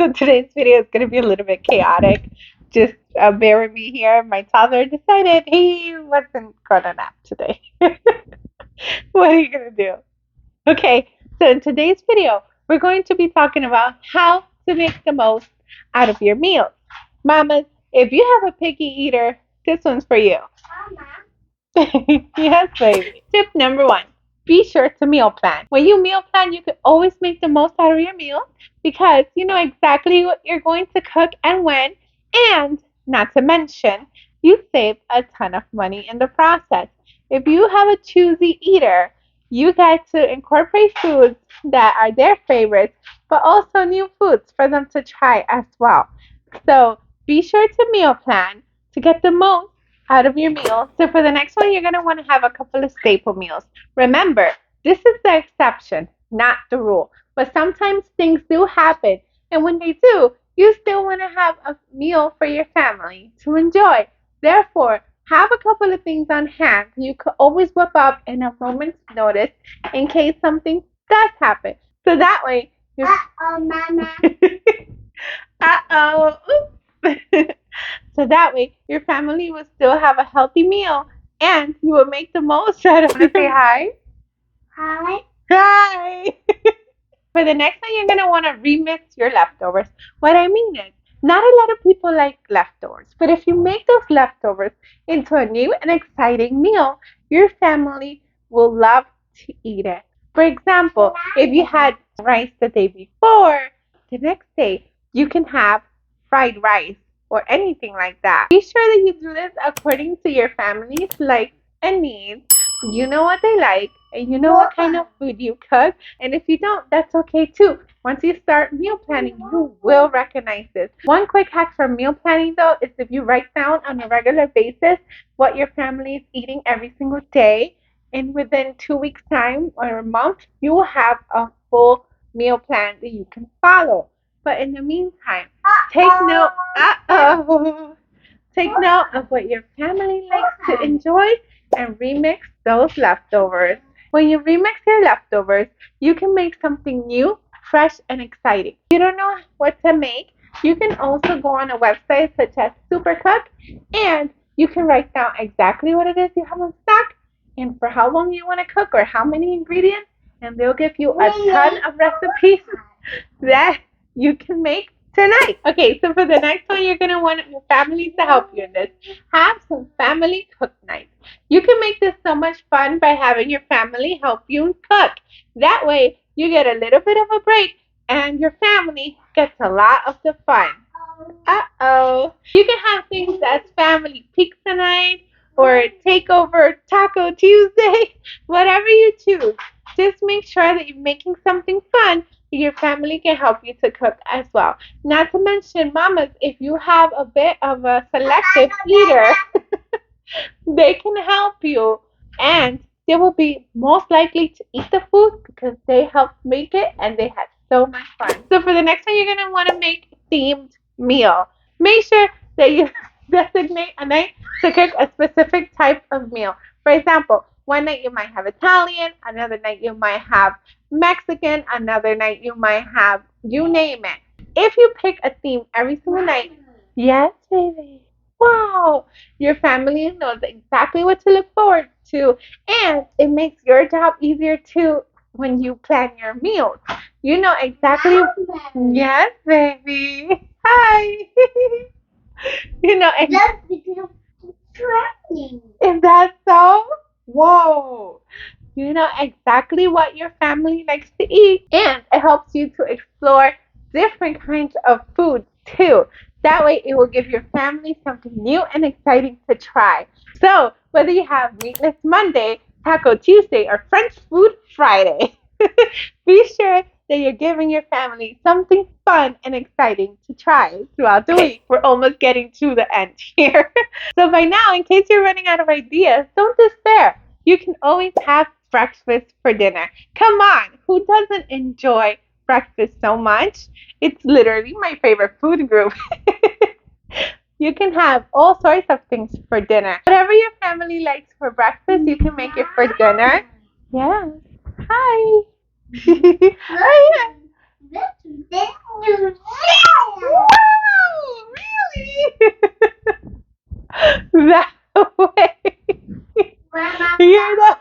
So today's video is going to be a little bit chaotic. Just bear with me here. My toddler decided he wasn't going to nap today. What are you going to do? Okay, so in today's video, we're going to be talking about how to make the most out of your meals. Mamas, if you have a picky eater, this one's for you. Yes, baby. Tip number one, be sure to meal plan. When you meal plan, you can always make the most out of your meal because you know exactly what you're going to cook and when, and not to mention, you save a ton of money in the process. If you have a choosy eater, you get to incorporate foods that are their favorites, but also new foods for them to try as well. So be sure to meal plan to get the most out of your meal. So for the next one, you're going to want to have a couple of staple meals. Remember, this is the exception, not the rule. But sometimes things do happen. And when they do, you still want to have a meal for your family to enjoy. Therefore, have a couple of things on hand you could always whip up in a moment's notice in case something does happen. So that way, you're... Uh-oh, Mama. Uh-oh. Oops. So that way, your family will still have a healthy meal and you will make the most out of it. Say hi. Hi. Hi. For the next one, you're going to want to remix your leftovers. What I mean is, not a lot of people like leftovers, but if you make those leftovers into a new and exciting meal, your family will love to eat it. For example, if you had rice the day before, the next day you can have fried rice or anything like that. Be sure that you do this according to your family's likes and needs. You know what they like and you know what kind of food you cook. And if you don't, that's okay too. Once you start meal planning, you will recognize this. One quick hack for meal planning though is if you write down on a regular basis what your family is eating every single day, and within 2 weeks time or a month, you will have a full meal plan that you can follow. But in the meantime, take note. Take note of what your family likes to enjoy and remix those leftovers. When you remix your leftovers, you can make something new, fresh, and exciting. If you don't know what to make, you can also go on a website such as Supercook and you can write down exactly what it is you have in stock and for how long you want to cook or how many ingredients, and they'll give you a ton of recipes that you can make tonight. Okay, so for the next one, you're going to want your family to help you in this. Have some family cook nights. You can make this so much fun by having your family help you cook. That way, you get a little bit of a break and your family gets a lot of the fun. Uh-oh. You can have things as family pizza night or takeover Taco Tuesday, whatever you choose. Just make sure that you're making something fun your family can help you to cook as well. Not to mention, mamas, if you have a bit of a selective eater, they can help you and they will be most likely to eat the food because they helped make it and they had so much fun. So for the next one, you're going to want to make a themed meal. Make sure that you designate a night to cook a specific type of meal. For example, one night you might have Italian, another night you might have Mexican, another night you might have, you name it. If you pick a theme every single night, yes, baby. Wow, your family knows exactly what to look forward to, and it makes your job easier too when you plan your meals. You know exactly. Yes, baby. Hi. You know exactly. Is that so? Whoa. You know exactly what your family likes to eat, and it helps you to explore different kinds of food too. That way, it will give your family something new and exciting to try. So, whether you have Meatless Monday, Taco Tuesday, or French Food Friday, be sure that you're giving your family something fun and exciting to try throughout the week. We're almost getting to the end here. So, by now, in case you're running out of ideas, don't despair. You can always have breakfast for dinner. Come on, who doesn't enjoy breakfast so much? It's literally my favorite food group. You can have all sorts of things for dinner. Whatever your family likes for breakfast, you can make it for dinner. Yes. Hi. Hi. Wow, really? That way.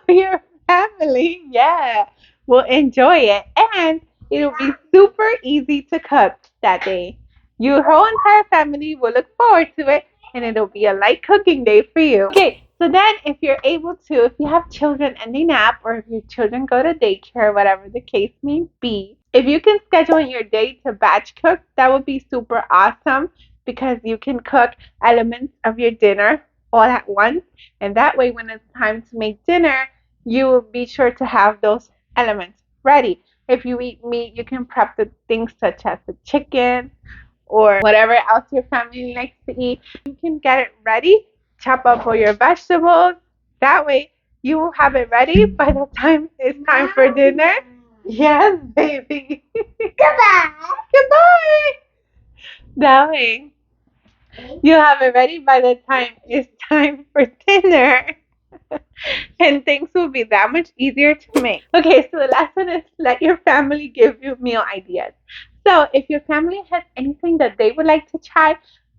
Your family, yeah, will enjoy it. And it'll be super easy to cook that day. Your whole entire family will look forward to it, and it'll be a light cooking day for you. Okay, so then if you're able to, if you have children and they nap, or if your children go to daycare, whatever the case may be, if you can schedule in your day to batch cook, that would be super awesome because you can cook elements of your dinner all at once. And that way, when it's time to make dinner, you will be sure to have those elements ready. If you eat meat, you can prep the things such as the chicken or whatever else your family likes to eat. You can get it ready, chop up all your vegetables. That way, you will have it ready by the time it's time for dinner. Yes, baby. Goodbye. Goodbye. That way, you have it ready by the time it's time for dinner. And things will be that much easier to make. Okay, so the last one is let your family give you meal ideas. So if your family has anything that they would like to try,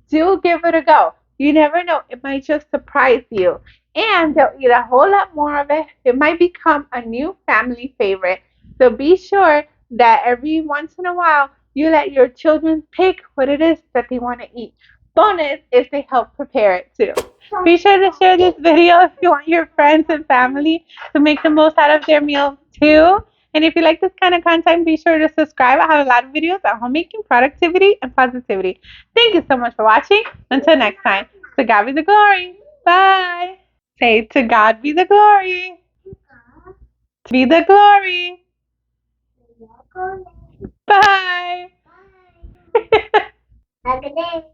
do give it a go. You never know, it might just surprise you. And they'll eat a whole lot more of it. It might become a new family favorite. So be sure that every once in a while you let your children pick what it is that they want to eat. Bonus if they help prepare it too. Be sure to share this video if you want your friends and family to make the most out of their meals too. And if you like this kind of content, be sure to subscribe. I have a lot of videos on homemaking, productivity, and positivity. Thank you so much for watching. Until next time, to God be the glory. Bye. Say, to God be the glory. To be the glory. Bye. Have a good day.